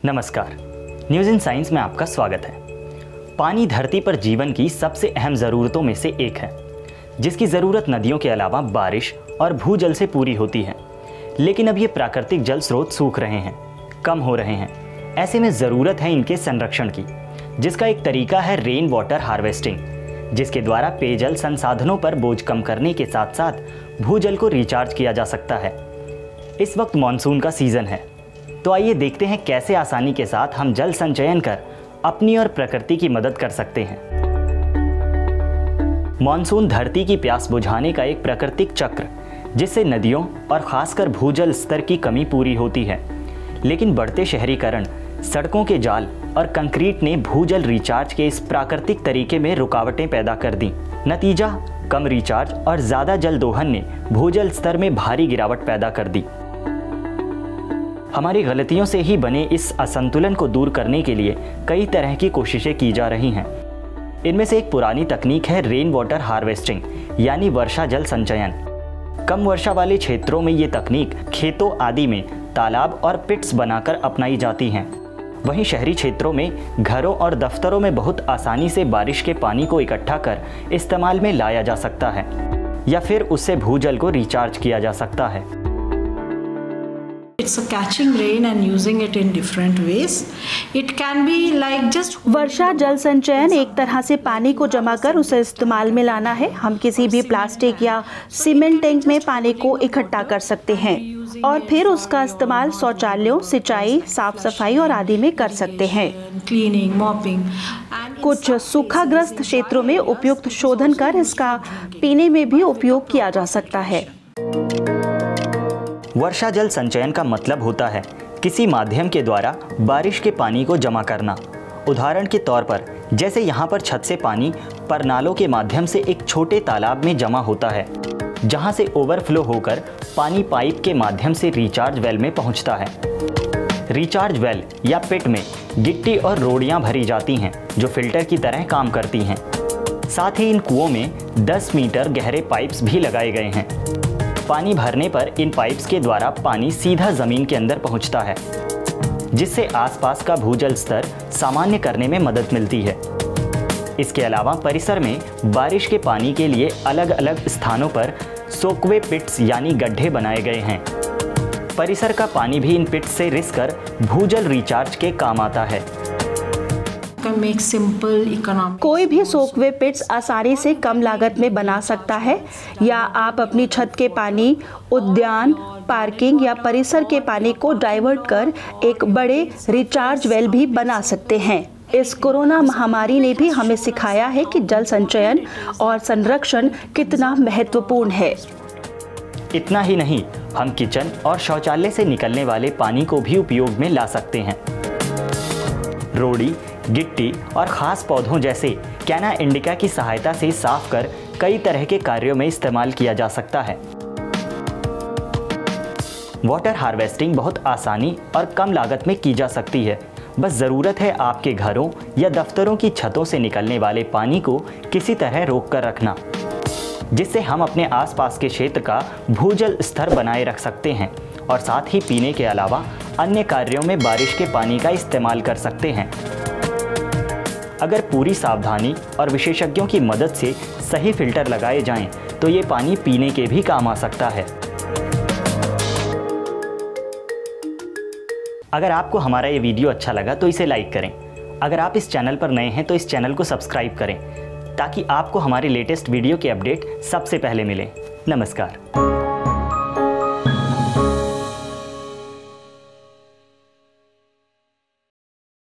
नमस्कार, news in science में आपका स्वागत है। पानी धरती पर जीवन की सबसे अहम ज़रूरतों में से एक है, जिसकी ज़रूरत नदियों के अलावा बारिश और भूजल से पूरी होती है। लेकिन अब ये प्राकृतिक जल स्रोत सूख रहे हैं, कम हो रहे हैं। ऐसे में ज़रूरत है इनके संरक्षण की, जिसका एक तरीका है रेन वाटर हार्वेस्टिंग, जिसके द्वारा पेयजल संसाधनों पर बोझ कम करने के साथ साथ भूजल को रिचार्ज किया जा सकता है। इस वक्त मानसून का सीज़न है, तो आइए देखते हैं कैसे आसानी के साथ हम जल संचयन कर अपनी और प्रकृति की मदद कर सकते हैं। मानसून धरती की प्यास बुझाने का एक प्राकृतिक चक्र, जिससे नदियों और खासकर भूजल स्तर की कमी पूरी होती है। लेकिन बढ़ते शहरीकरण, सड़कों के जाल और कंक्रीट ने भूजल रिचार्ज के इस प्राकृतिक तरीके में रुकावटें पैदा कर दी। नतीजा, कम रिचार्ज और ज़्यादा जल दोहन ने भूजल स्तर में भारी गिरावट पैदा कर दी। हमारी गलतियों से ही बने इस असंतुलन को दूर करने के लिए कई तरह की कोशिशें की जा रही हैं। इनमें से एक पुरानी तकनीक है रेन वाटर हार्वेस्टिंग, यानी वर्षा जल संचयन। कम वर्षा वाले क्षेत्रों में ये तकनीक खेतों आदि में तालाब और पिट्स बनाकर अपनाई जाती हैं। वहीं शहरी क्षेत्रों में घरों और दफ्तरों में बहुत आसानी से बारिश के पानी को इकट्ठा कर इस्तेमाल में लाया जा सकता है, या फिर उससे भूजल को रिचार्ज किया जा सकता है। It's a catching rain and using it in different ways. It can be like just वर्षा जल संचयन एक तरह से पानी को जमा कर उसे इस्तेमाल में लाना है। हम किसी भी प्लास्टिक या सीमेंट टैंक में पानी को इकट्ठा कर सकते हैं और फिर उसका इस्तेमाल शौचालयों, सिंचाई, साफ सफाई और आदि में कर सकते हैं। cleaning, mopping. कुछ सूखाग्रस्त क्षेत्रों में उपयुक्त शोधन कर इसका पीने में भी उपयोग किया जा सकता है। वर्षा जल संचयन का मतलब होता है किसी माध्यम के द्वारा बारिश के पानी को जमा करना। उदाहरण के तौर पर जैसे यहाँ पर छत से पानी परनालों के माध्यम से एक छोटे तालाब में जमा होता है, जहाँ से ओवरफ्लो होकर पानी पाइप के माध्यम से रिचार्ज वेल में पहुँचता है। रिचार्ज वेल या पिट में गिट्टी और रोड़ियाँ भरी जाती हैं, जो फिल्टर की तरह काम करती हैं। साथ ही इन कुओं में 10 मीटर गहरे पाइप्स भी लगाए गए हैं। पानी भरने पर इन पाइप्स के द्वारा पानी सीधा ज़मीन के अंदर पहुंचता है, जिससे आसपास का भूजल स्तर सामान्य करने में मदद मिलती है। इसके अलावा परिसर में बारिश के पानी के लिए अलग अलग स्थानों पर सोकवे पिट्स यानी गड्ढे बनाए गए हैं। परिसर का पानी भी इन पिट्स से रिस कर भूजल रिचार्ज के काम आता है। कोई भी सोकवे पिट्स आसानी से कम लागत में बना सकता है, या आप अपनी छत के पानी, उद्यान, पार्किंग या परिसर के पानी को डाइवर्ट कर एक बड़े रिचार्ज वेल भी बना सकते हैं। इस कोरोना महामारी ने भी हमें सिखाया है कि जल संचयन और संरक्षण कितना महत्वपूर्ण है। इतना ही नहीं, हम किचन और शौचालय से निकलने वाले पानी को भी उपयोग में ला सकते हैं। रोड़ी, गिट्टी और खास पौधों जैसे कैना इंडिका की सहायता से साफ कर कई तरह के कार्यों में इस्तेमाल किया जा सकता है। वाटर हार्वेस्टिंग बहुत आसानी और कम लागत में की जा सकती है। बस ज़रूरत है आपके घरों या दफ्तरों की छतों से निकलने वाले पानी को किसी तरह रोक कर रखना, जिससे हम अपने आसपास के क्षेत्र का भूजल स्तर बनाए रख सकते हैं और साथ ही पीने के अलावा अन्य कार्यों में बारिश के पानी का इस्तेमाल कर सकते हैं। अगर पूरी सावधानी और विशेषज्ञों की मदद से सही फिल्टर लगाए जाएं, तो ये पानी पीने के भी काम आ सकता है। अगर आपको हमारा ये वीडियो अच्छा लगा तो इसे लाइक करें। अगर आप इस चैनल पर नए हैं तो इस चैनल को सब्सक्राइब करें, ताकि आपको हमारे लेटेस्ट वीडियो के अपडेट सबसे पहले मिलें। नमस्कार।